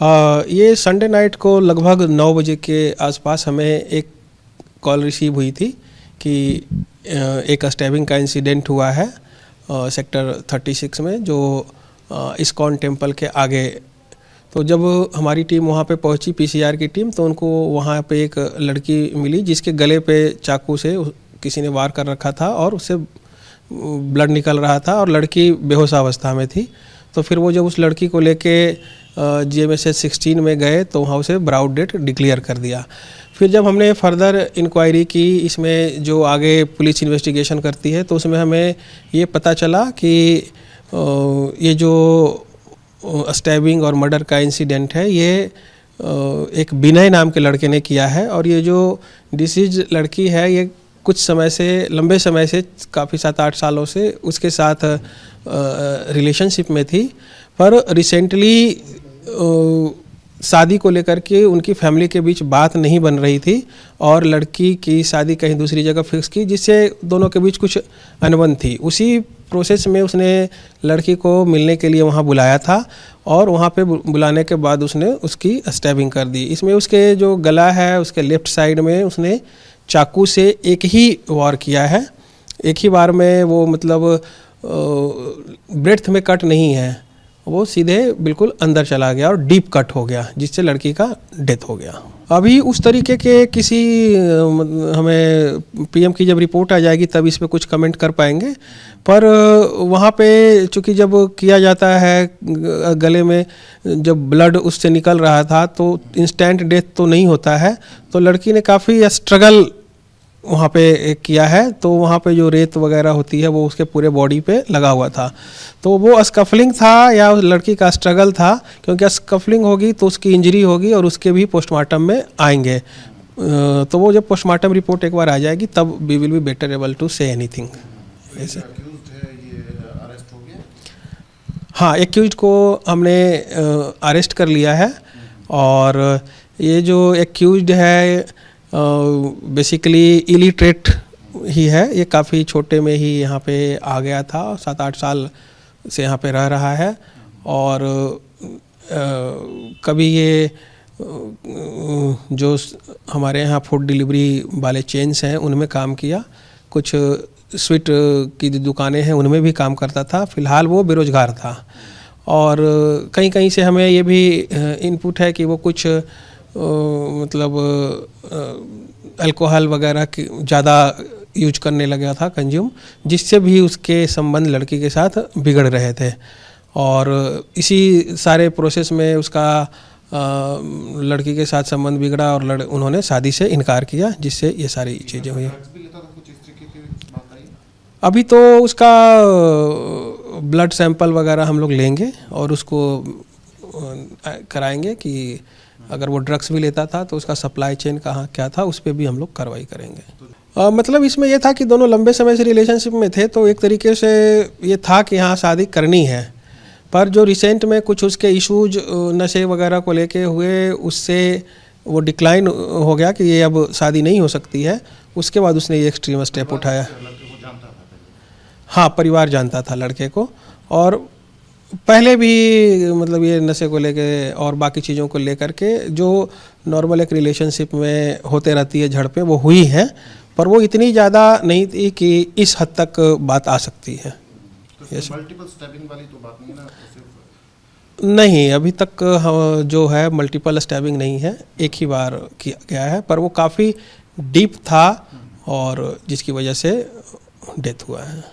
ये Sunday night को लगभग 9 बजे के आसपास हमें एक कॉल रिसीव हुई थी कि एक स्टैबिंग का इंसिडेंट हुआ है सेक्टर 36 में, जो इस्कॉन टेम्पल के आगे। तो जब हमारी टीम वहाँ पे पहुँची, पीसीआर की टीम, तो उनको वहाँ पे एक लड़की मिली जिसके गले पे चाकू से किसी ने वार कर रखा था और उससे ब्लड निकल रहा था और लड़की बेहोशावस्था में थी। तो फिर वो जब उस लड़की को लेके GMSH 16 में गए तो वहाँ उसे ब्राउड डेड डिक्लेयर कर दिया। फिर जब हमने फर्दर इंक्वायरी की, इसमें जो आगे पुलिस इन्वेस्टिगेशन करती है, तो उसमें हमें ये पता चला कि ये जो स्टैबिंग और मर्डर का इंसिडेंट है ये एक विनय नाम के लड़के ने किया है। और ये जो डिसीज लड़की है ये कुछ समय से, लंबे समय से, काफ़ी 7-8 सालों से उसके साथ रिलेशनशिप में थी, पर रिसेंटली शादी को लेकर के उनकी फैमिली के बीच बात नहीं बन रही थी और लड़की की शादी कहीं दूसरी जगह फिक्स की, जिससे दोनों के बीच कुछ अनबन थी। उसी प्रोसेस में उसने लड़की को मिलने के लिए वहाँ बुलाया था और वहाँ पे बुलाने के बाद उसने उसकी स्टैबिंग कर दी। इसमें उसके जो गला है उसके लेफ़्ट साइड में उसने चाकू से एक ही वार किया है, एक ही बार में। वो मतलब ब्रेड्थ में कट नहीं है, वो सीधे बिल्कुल अंदर चला गया और डीप कट हो गया, जिससे लड़की का डेथ हो गया। अभी उस तरीके के किसी हमें PM की जब रिपोर्ट आ जाएगी तब इस पे कुछ कमेंट कर पाएंगे। पर वहाँ पे चूँकि जब किया जाता है, गले में जब ब्लड उससे निकल रहा था तो इंस्टेंट डेथ तो नहीं होता है, तो लड़की ने काफ़ी स्ट्रगल वहाँ पे किया है। तो वहाँ पे जो रेत वगैरह होती है वो उसके पूरे बॉडी पे लगा हुआ था। तो वो स्कफलिंग था या उस लड़की का स्ट्रगल था, क्योंकि स्कफलिंग होगी तो उसकी इंजरी होगी और उसके भी पोस्टमार्टम में आएंगे। तो वो जब पोस्टमार्टम रिपोर्ट एक बार आ जाएगी तब we will be better able to say anything. ऐसे हाँ, एक्यूज्ड को हमने अरेस्ट कर लिया है। और ये जो एक्यूज्ड है बेसिकली इलिटरेट ही है, ये काफ़ी छोटे में ही यहाँ पे आ गया था, 7-8 साल से यहाँ पे रह रहा है। और कभी ये जो हमारे यहाँ फूड डिलीवरी वाले चेन्स हैं उनमें काम किया, कुछ स्वीट की दुकानें हैं उनमें भी काम करता था। फ़िलहाल वो बेरोज़गार था। और कहीं कहीं से हमें ये भी इनपुट है कि वो कुछ मतलब अल्कोहल वगैरह की ज़्यादा यूज करने लगा था, कंज्यूम, जिससे भी उसके संबंध लड़की के साथ बिगड़ रहे थे। और इसी सारे प्रोसेस में उसका लड़की के साथ संबंध बिगड़ा और उन्होंने शादी से इनकार किया, जिससे ये सारी चीज़ें हुई। अभी तो उसका ब्लड सैंपल वगैरह हम लोग लेंगे और उसको कराएंगे कि अगर वो ड्रग्स भी लेता था तो उसका सप्लाई चेन कहाँ क्या था, उस पर भी हम लोग कार्रवाई करेंगे। मतलब इसमें ये था कि दोनों लंबे समय से रिलेशनशिप में थे, तो एक तरीके से ये था कि हाँ शादी करनी है। पर जो रिसेंट में कुछ उसके इश्यूज नशे वगैरह को लेके हुए, उससे वो डिक्लाइन हो गया कि ये अब शादी नहीं हो सकती है। उसके बाद उसने ये एक्सट्रीम स्टेप उठाया। हाँ, परिवार जानता था लड़के को, और पहले भी मतलब ये नशे को लेके और बाकी चीज़ों को लेकर के जो नॉर्मल एक रिलेशनशिप में होते रहती है झड़पें, वो हुई हैं, पर वो इतनी ज़्यादा नहीं थी कि इस हद तक बात आ सकती है। तो मल्टीपल स्टैबिंग वाली तो बात नहीं है ना? नहीं, अभी तक जो है मल्टीपल स्टैबिंग नहीं है, एक ही बार किया गया है, पर वो काफ़ी डीप था और जिसकी वजह से डेथ हुआ है।